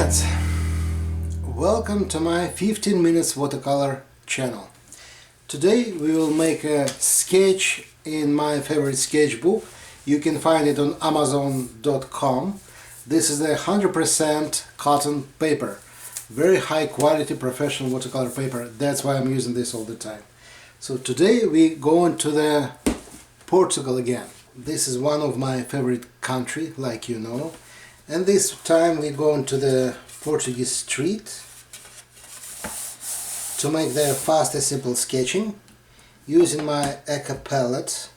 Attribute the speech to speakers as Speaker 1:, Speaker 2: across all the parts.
Speaker 1: friends, welcome to my 15 minutes watercolor channel. Today we will make a sketch in my favorite sketchbook. You can find it on Amazon.com. This is a 100% cotton paper, very high quality professional watercolor paper. That's why I'm using this all the time. So today we go into the Portugal again. This is one of my favorite country, like you know. And this time we go into the Portuguese street to make the fast and simple sketching using my Eka palette.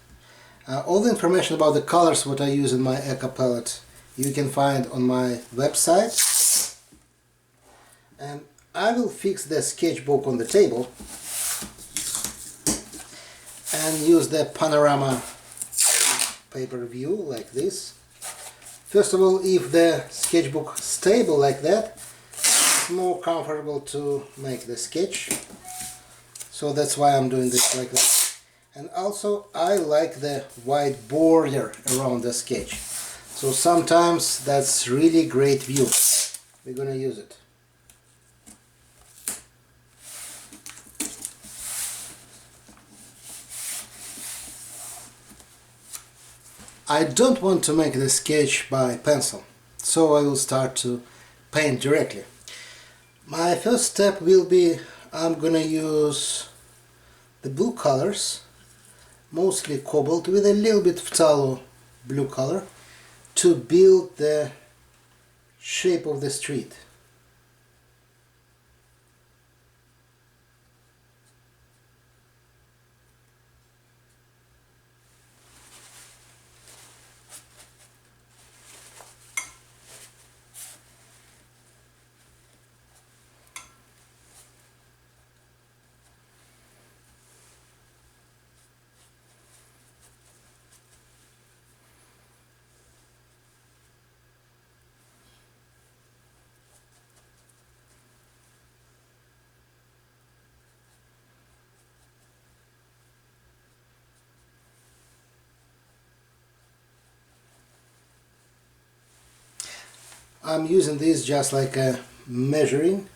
Speaker 1: All the information about the colors what I use in my Eka palette you can find on my website. And I will fix the sketchbook on the table and use the panorama paper view like this. First of all, if the sketchbook stable like that, it's more comfortable to make the sketch. So that's why I'm doing this like that. And also I like the white border around the sketch. So sometimes that's really great view. We're gonna use it. I don't want to make the sketch by pencil, so I will start to paint directly. My first step will be I'm gonna use the blue colors, mostly Cobalt with a little bit Phtalo blue color, to build the shape of the street. I'm using this just like a measuring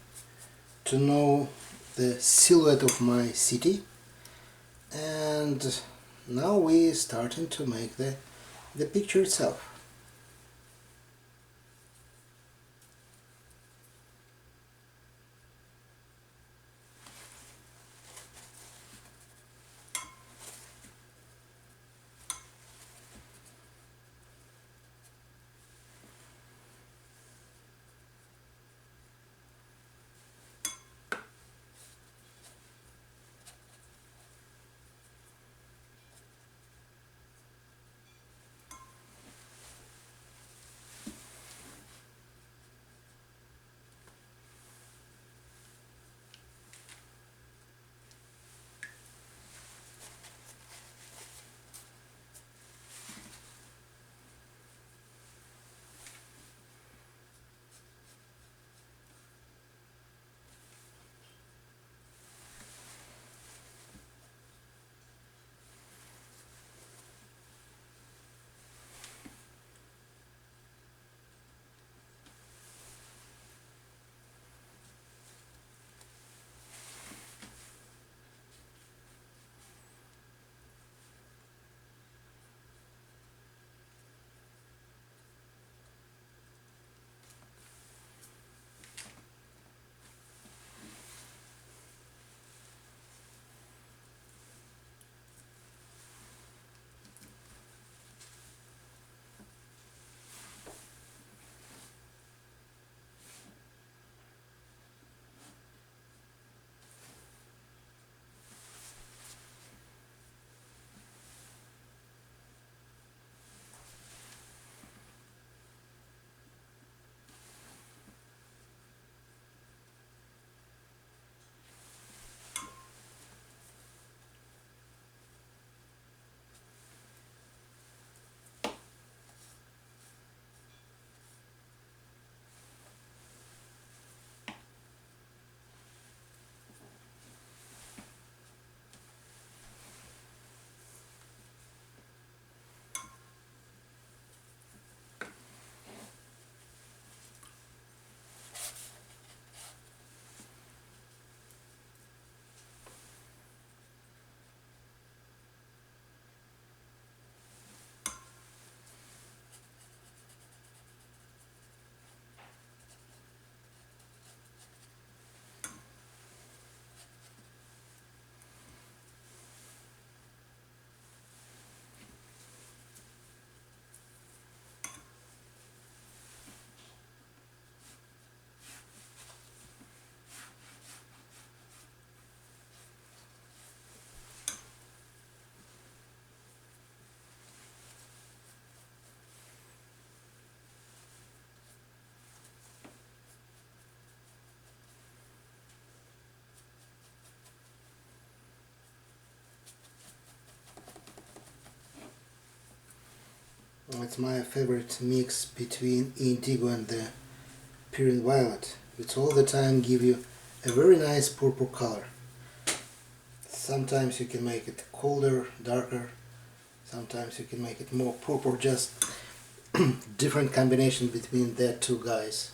Speaker 1: to know the silhouette of my city, and now we're starting to make the picture itself. It's my favorite mix between Indigo and the Perylene Violet, which all the time give you a very nice purple color. Sometimes you can make it colder, darker, sometimes you can make it more purple, just different combination between that two guys.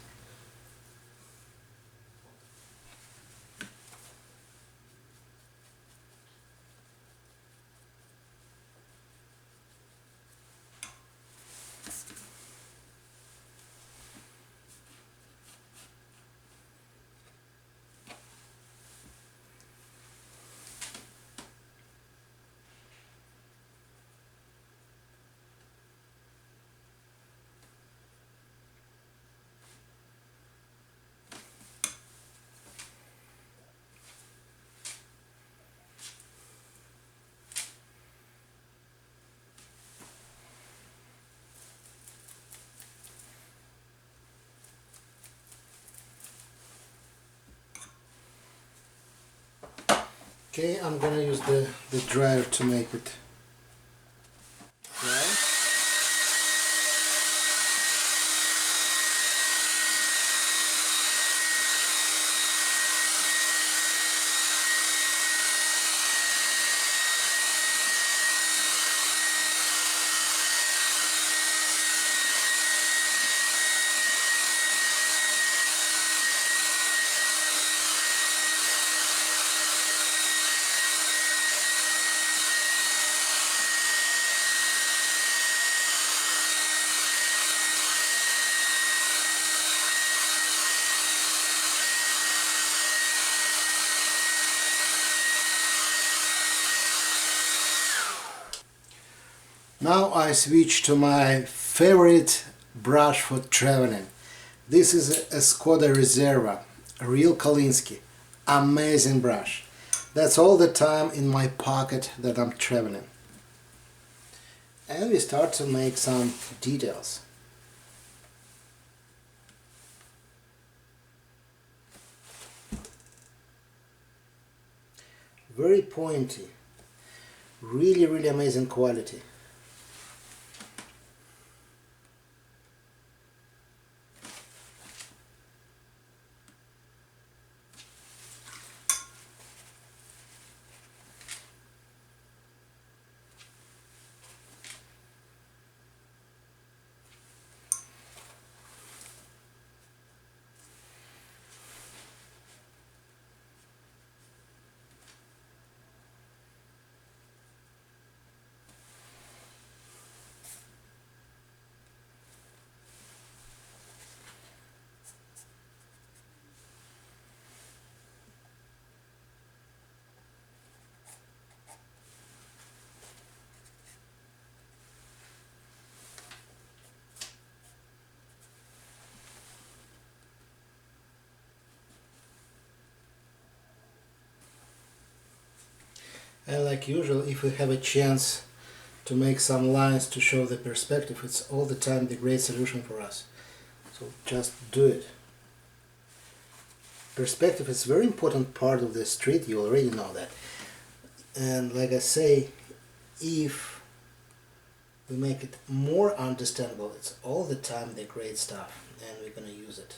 Speaker 1: Okay, I'm gonna use the dryer to make it dry. Now I switch to my favorite brush for traveling. This is a Skoda Reserva, a real Kolinsky. Amazing brush. That's all the time in my pocket that I'm traveling. And we start to make some details. Very pointy. Really amazing quality. And like usual, if we have a chance to make some lines to show the perspective, it's all the time the great solution for us. So just do it. Perspective is a very important part of the street, you already know that. And like I say, if we make it more understandable, it's all the time the great stuff, and we're gonna use it.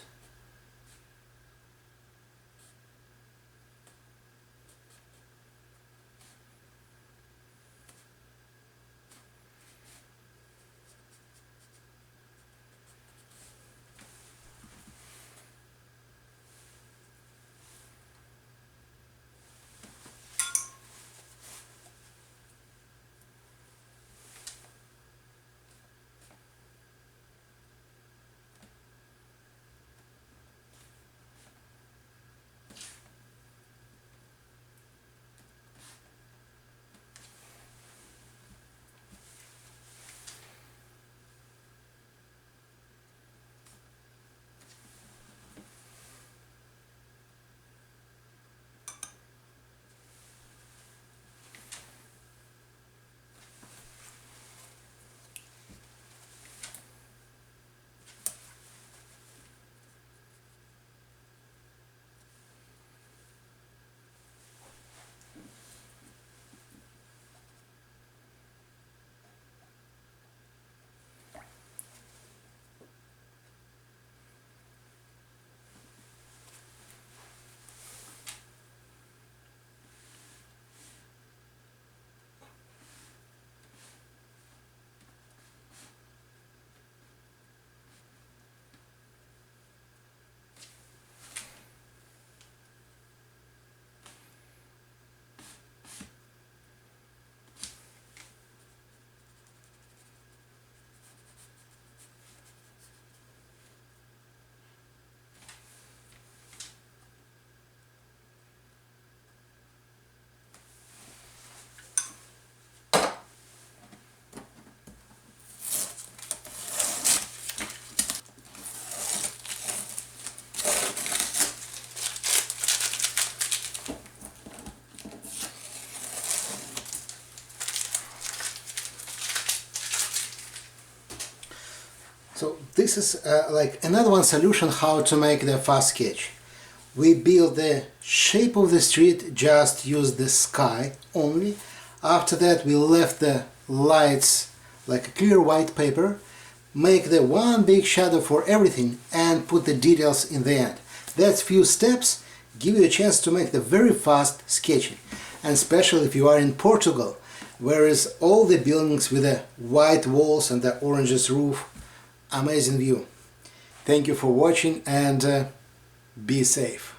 Speaker 1: So this is like another one solution how to make the fast sketch. We build the shape of the street, just use the sky only. After that we left the lights like a clear white paper, make the one big shadow for everything and put the details in the end. That's few steps, give you a chance to make the very fast sketching. And especially if you are in Portugal, where is all the buildings with the white walls and the oranges roof. Amazing view. Thank you for watching and be safe.